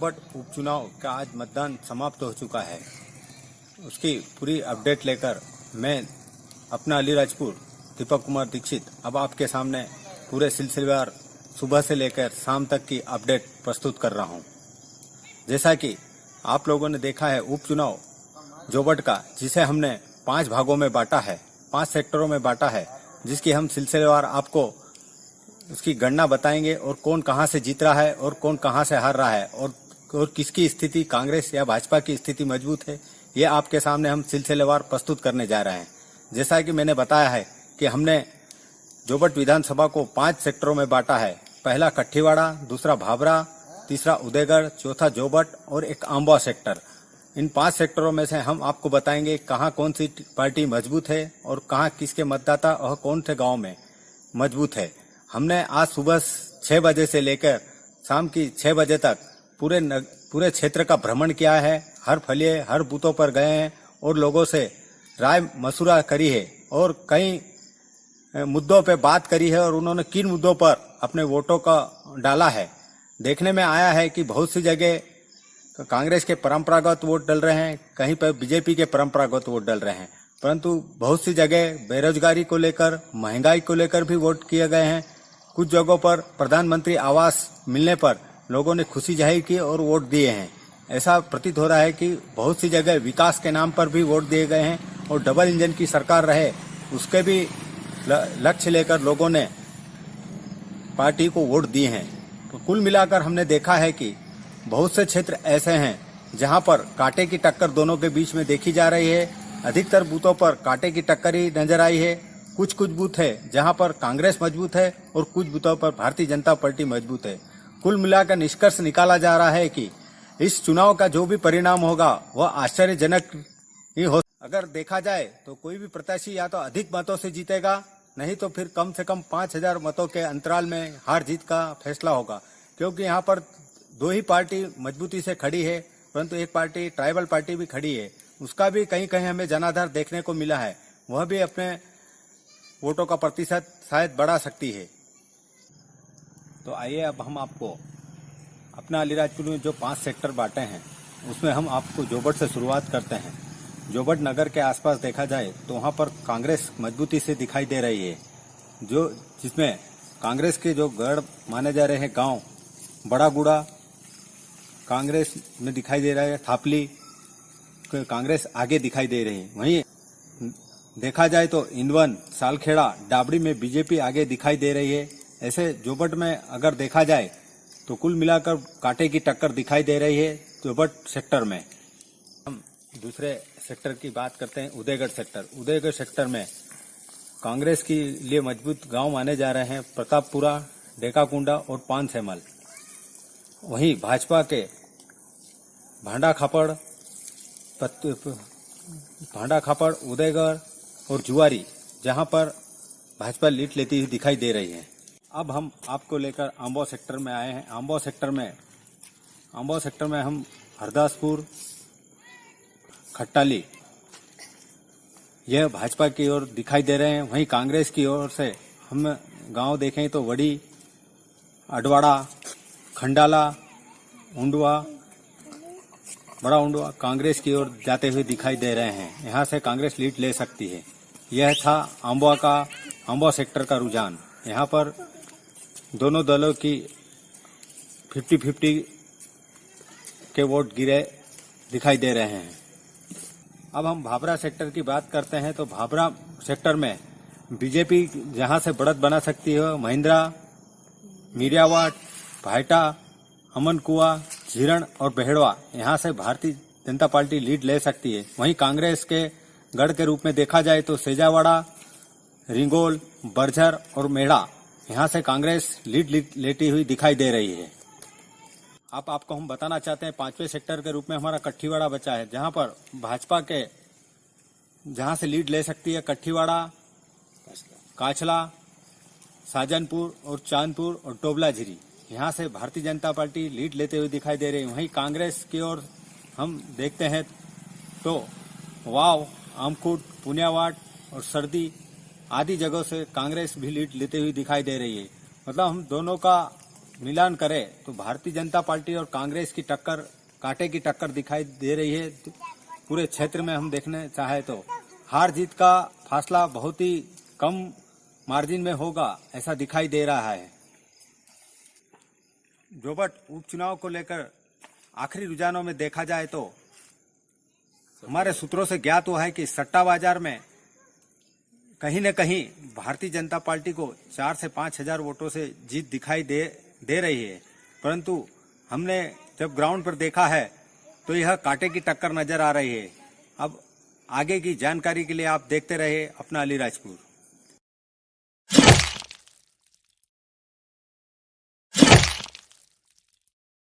जोबट उपचुनाव का आज मतदान समाप्त हो चुका है। उसकी पूरी अपडेट लेकर मैं अपना अलीराजपुर दीपक कुमार दीक्षित अब आपके सामने पूरे सिलसिलेवार सुबह से लेकर शाम तक की अपडेट प्रस्तुत कर रहा हूं। जैसा कि आप लोगों ने देखा है, उपचुनाव जोबट का, जिसे हमने 5 भागों में बांटा है, 5 सेक्टरों में बांटा है, जिसकी हम सिलसिलेवार आपको उसकी गणना बताएंगे और कौन कहां से जीत रहा है और कौन कहां से हार रहा है और किसकी स्थिति, कांग्रेस या भाजपा की स्थिति मजबूत है, ये आपके सामने हम सिलसिलेवार प्रस्तुत करने जा रहे हैं। जैसा कि मैंने बताया है कि हमने जोबट विधानसभा को 5 सेक्टरों में बांटा है। पहला कठीवाड़ा, दूसरा भाभरा, तीसरा उदयगढ़, चौथा जोबट और एक आंबा सेक्टर। इन 5 सेक्टरों में से हम आपको बताएंगे कहां कौन सी पार्टी मजबूत है और कहां किसके मतदाता और कौन से गांव में मजबूत है। हमने आज सुबह 6 बजे से लेकर शाम की 6 बजे तक पूरे क्षेत्र का भ्रमण किया है। हर फलिए, हर बूथों पर गए हैं और लोगों से राय मशुरा करी है और कई मुद्दों पे बात करी है और उन्होंने किन मुद्दों पर अपने वोटों का डाला है। देखने में आया है कि बहुत सी जगह कांग्रेस के परंपरागत वोट डल रहे हैं, कहीं पर बीजेपी के परंपरागत वोट डल रहे हैं, परंतु बहुत सी जगह बेरोजगारी को लेकर, महंगाई को लेकर भी वोट किए गए हैं। कुछ जगहों पर प्रधानमंत्री आवास मिलने पर लोगों ने खुशी जाहिर की और वोट दिए हैं। ऐसा प्रतीत हो रहा है कि बहुत सी जगह विकास के नाम पर भी वोट दिए गए हैं और डबल इंजन की सरकार रहे उसके भी लक्ष्य लेकर लोगों ने पार्टी को वोट दिए हैं। तो कुल मिलाकर हमने देखा है कि बहुत से क्षेत्र ऐसे हैं जहां पर कांटे की टक्कर दोनों के बीच में देखी जा रही है। अधिकतर बूथों पर कांटे की टक्कर ही नजर आई है। कुछ बूथ है जहां पर कांग्रेस मजबूत है और कुछ बूथों पर भारतीय जनता पार्टी मजबूत है। कुल मिलाकर निष्कर्ष निकाला जा रहा है कि इस चुनाव का जो भी परिणाम होगा वह आश्चर्यजनक ही हो। अगर देखा जाए तो कोई भी प्रत्याशी या तो अधिक मतों से जीतेगा, नहीं तो फिर कम से कम 5000 मतों के अंतराल में हार जीत का फैसला होगा। क्योंकि यहाँ पर 2 ही पार्टी मजबूती से खड़ी है, परंतु एक पार्टी ट्राइबल पार्टी भी खड़ी है, उसका भी कहीं कहीं हमें जनाधार देखने को मिला है। वह भी अपने वोटों का प्रतिशत शायद बढ़ा सकती है। तो आइए अब हम आपको अपना अलीराजपुर में जो 5 सेक्टर बांटे हैं उसमें हम आपको जोबट से शुरुआत करते हैं। जोबट नगर के आसपास देखा जाए तो वहां पर कांग्रेस मजबूती से दिखाई दे रही है, जिसमें कांग्रेस के जो गढ़ माने जा रहे हैं गांव बड़ा गुड़ा कांग्रेस में दिखाई दे रहा है, थापली कांग्रेस आगे दिखाई दे रही है। वहीं देखा जाए तो इंदवन, सालखेड़ा, डाबड़ी में बीजेपी आगे दिखाई दे रही है। ऐसे जोबट में अगर देखा जाए तो कुल मिलाकर कांटे की टक्कर दिखाई दे रही है जोबट सेक्टर में। हम दूसरे सेक्टर की बात करते हैं, उदयगढ़ सेक्टर। उदयगढ़ सेक्टर में कांग्रेस के लिए मजबूत गांव माने जा रहे हैं प्रतापपुरा, डेकाकुंडा और पानसेमल। वहीं भाजपा के भांडा खापड़, उदयगढ़ और जुआरी, जहां पर भाजपा लीड लेती हुई दिखाई दे रही है। अब हम आपको लेकर आंबा सेक्टर में आए हैं। आंबा सेक्टर में हम हरदासपुर, खट्टाली, यह भाजपा की ओर दिखाई दे रहे हैं। वहीं कांग्रेस की ओर से हम गांव देखें तो वड़ी, अडवाड़ा, खंडाला, उंडवा, बड़ा उंडवा कांग्रेस की ओर जाते हुए दिखाई दे रहे हैं। यहां से कांग्रेस लीड ले सकती है। यह था आंबा सेक्टर का रुझान। यहां पर दोनों दलों की 50-50 के वोट गिरे दिखाई दे रहे हैं। अब हम भाभरा सेक्टर की बात करते हैं तो भाभरा सेक्टर में बीजेपी जहां से बढ़त बना सकती है, महिंद्रा, मीरियावाट, भाईटा, अमनकुआ, झीरण और बेहड़वा, यहां से भारतीय जनता पार्टी लीड ले सकती है। वहीं कांग्रेस के गढ़ के रूप में देखा जाए तो सेजावाड़ा, रिंगोल, बरझर और मेढ़ा, यहां से कांग्रेस लीड लेती हुई दिखाई दे रही है। आपको हम बताना चाहते हैं 5वें सेक्टर के रूप में हमारा कठीवाड़ा बचा है, जहां पर भाजपा के जहां से लीड ले सकती है कठीवाड़ा, काचला, साजनपुर और चांदपुर और टोबलाझिरी, यहां से भारतीय जनता पार्टी लीड लेते हुए दिखाई दे रही है। वहीं कांग्रेस की ओर हम देखते हैं तो वाव, आमकुट, पुनियावाट और सर्दी आदि जगहों से कांग्रेस भी लीड लेते हुए दिखाई दे रही है। मतलब हम दोनों का मिलान करें तो भारतीय जनता पार्टी और कांग्रेस की टक्कर, कांटे की टक्कर दिखाई दे रही है। पूरे क्षेत्र में हम देखने चाहे तो हार जीत का फासला बहुत ही कम मार्जिन में होगा, ऐसा दिखाई दे रहा है। जोबट उपचुनाव को लेकर आखिरी रुझानों में देखा जाए तो हमारे सूत्रों से ज्ञात हुआ है कि सट्टा बाजार में कहीं न कहीं भारतीय जनता पार्टी को 4 से 5 हजार वोटों से जीत दिखाई दे रही है, परंतु हमने जब ग्राउंड पर देखा है तो यह कांटे की टक्कर नजर आ रही है। अब आगे की जानकारी के लिए आप देखते रहे अपना अलीराजपुर।